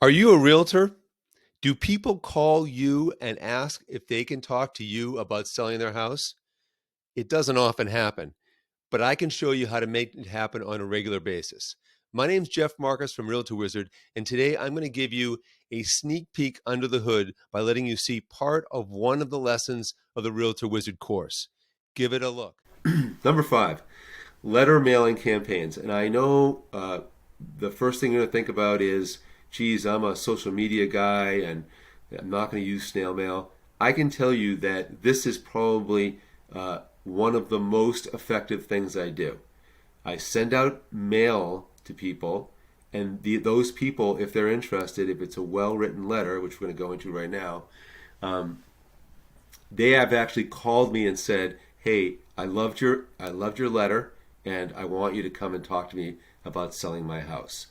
Are you a realtor? Do people call you and ask if they can talk to you about selling their house? It doesn't often happen, but I can show you how to make it happen on a regular basis. My name's Jeff Marcus from Realtor Wizard, and today I'm going to give you a sneak peek under the hood by letting you see part of one of the lessons of the Realtor Wizard course. Give it a look. Number 5, letter mailing campaigns. And I know the first thing you're going to think about is, geez, I'm a social media guy and I'm not going to use snail mail. I can tell you that this is probably one of the most effective things I do. I send out mail to people, and those people, if they're interested, if it's a well-written letter, which we're going to go into right now, they have actually called me and said, "Hey, I loved your letter, and I want you to come and talk to me about selling my house."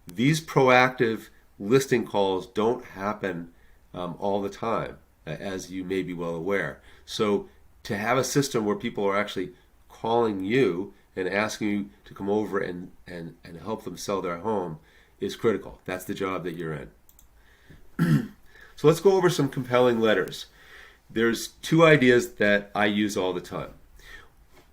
These proactive listing calls don't happen all the time, as you may be well aware. So to have a system where people are actually calling you and asking you to come over and help them sell their home is critical. That's the job that you're in. So let's go over some compelling letters. There's 2 ideas that I use all the time.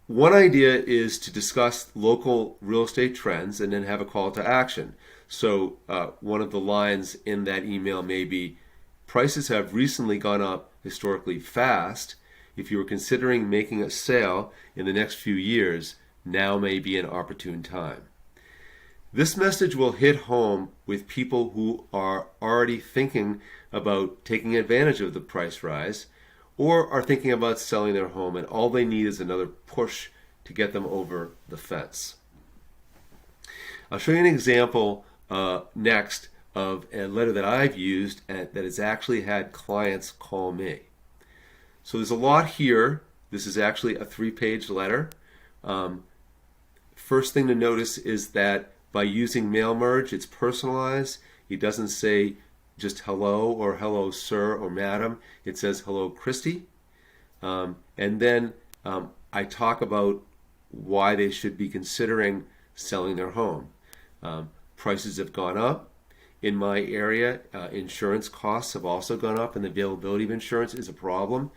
One idea is to discuss local real estate trends and then have a call to action. So one of the lines in that email may be, prices have recently gone up historically fast. If you are considering making a sale in the next few years, now may be an opportune time. This message will hit home with people who are already thinking about taking advantage of the price rise or are thinking about selling their home, and all they need is another push to get them over the fence. I'll show you an example next of a letter that I've used that has actually had clients call me. So there's a lot here. This is actually a 3-page letter. First thing to notice is that by using mail merge, it's personalized. It doesn't say just hello or hello sir or madam. It says hello Christy. And then I talk about why they should be considering selling their home. Prices have gone up. In my area, insurance costs have also gone up, and the availability of insurance is a problem.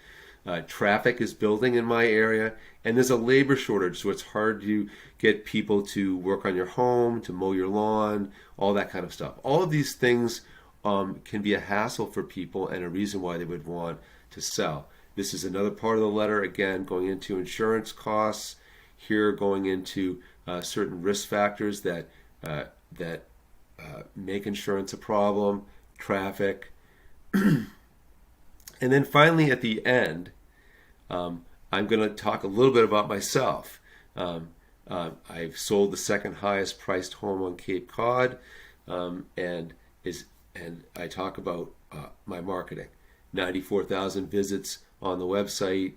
Traffic is building in my area, and there's a labor shortage, so it's hard to get people to work on your home, to mow your lawn, all that kind of stuff. All of these things can be a hassle for people and a reason why they would want to sell. This is another part of the letter, again, going into insurance costs, here going into certain risk factors that make insurance a problem, traffic. And then finally at the end, I'm going to talk a little bit about myself. I've sold the second highest priced home on Cape Cod, and I talk about my marketing. 94,000 visits on the website,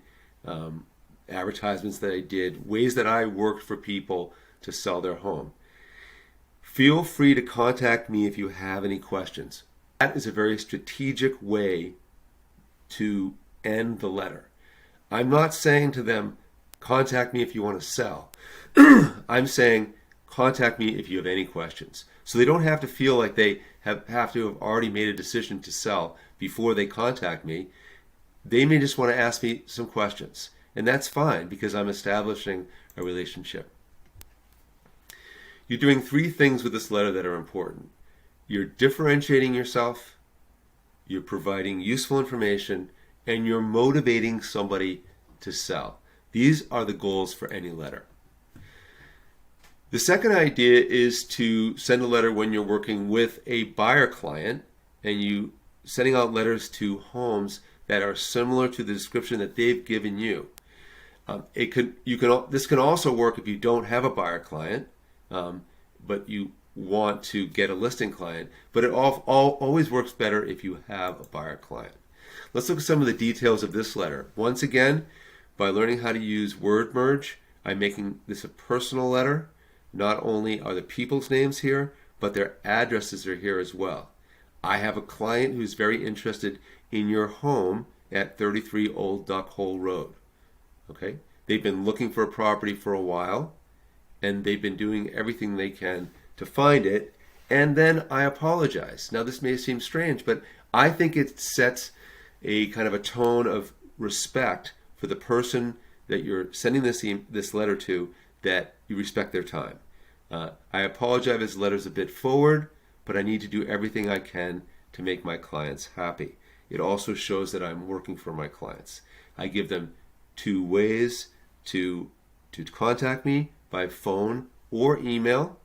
advertisements that I did, ways that I worked for people to sell their home. Feel free to contact me if you have any questions. That is a very strategic way to end the letter. I'm not saying to them, contact me if you want to sell. I'm saying, contact me if you have any questions. So they don't have to feel like they have to have already made a decision to sell before they contact me. They may just want to ask me some questions. And that's fine because I'm establishing a relationship. You're doing 3 things with this letter that are important. You're differentiating yourself, you're providing useful information, and you're motivating somebody to sell. These are the goals for any letter. The second idea is to send a letter when you're working with a buyer client and you sending out letters to homes that are similar to the description that they've given you. This can also work if you don't have a buyer client, but you want to get a listing client, but it always works better if you have a buyer client. Let's look at some of the details of this letter. Once again, by learning how to use word merge, I'm making this a personal letter. Not only are the people's names here, but their addresses are here as well. I have a client who's very interested in your home at 33 Old Duck Hole Road. Okay? They've been looking for a property for a while, and they've been doing everything they can to find it, and then I apologize. Now, this may seem strange, but I think it sets a kind of a tone of respect for the person that you're sending this letter to, that you respect their time. I apologize if this letter's a bit forward, but I need to do everything I can to make my clients happy. It also shows that I'm working for my clients. I give them 2 ways to contact me, by phone or email.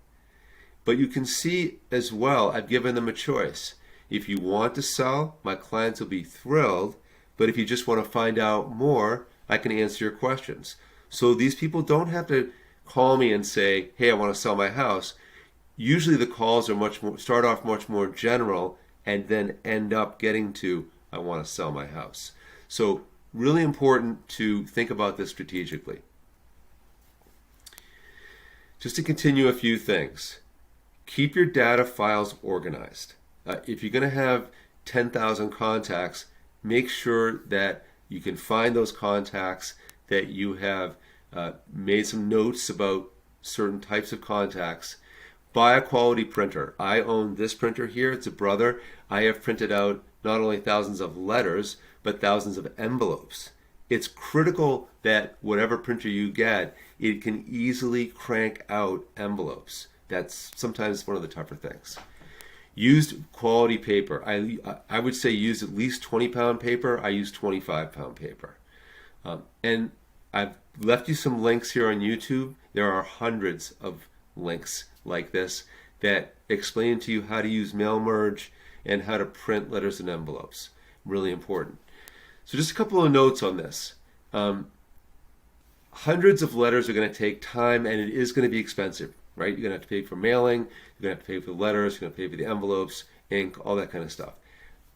But you can see as well, I've given them a choice. If you want to sell, my clients will be thrilled. But if you just want to find out more, I can answer your questions. So these people don't have to call me and say, hey, I want to sell my house. Usually the calls are start off much more general and then end up getting to, I want to sell my house. So really important to think about this strategically. Just to continue a few things. Keep your data files organized. If you're going to have 10,000 contacts, make sure that you can find those contacts, that you have made some notes about certain types of contacts. Buy a quality printer. I own this printer here. It's a Brother. I have printed out not only thousands of letters, but thousands of envelopes. It's critical that whatever printer you get, it can easily crank out envelopes. That's sometimes one of the tougher things. Use quality paper. I would say use at least 20-pound paper. I use 25-pound paper. And I've left you some links here on YouTube. There are hundreds of links like this that explain to you how to use mail merge and how to print letters and envelopes. Really important. So just a couple of notes on this. Hundreds of letters are going to take time, and it is going to be expensive, right? You're going to have to pay for mailing, you're going to have to pay for the letters, you're going to pay for the envelopes, ink, all that kind of stuff.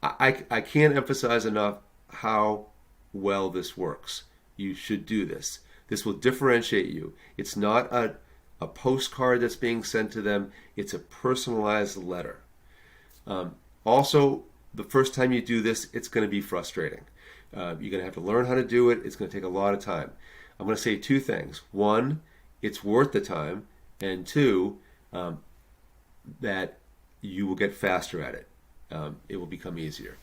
I can't emphasize enough how well this works. You should do this. This will differentiate you. It's not a postcard that's being sent to them. It's a personalized letter. Also, the first time you do this, it's going to be frustrating. You're going to have to learn how to do it. It's going to take a lot of time. I'm going to say 2 things. 1, it's worth the time. And 2, that you will get faster at it. It will become easier.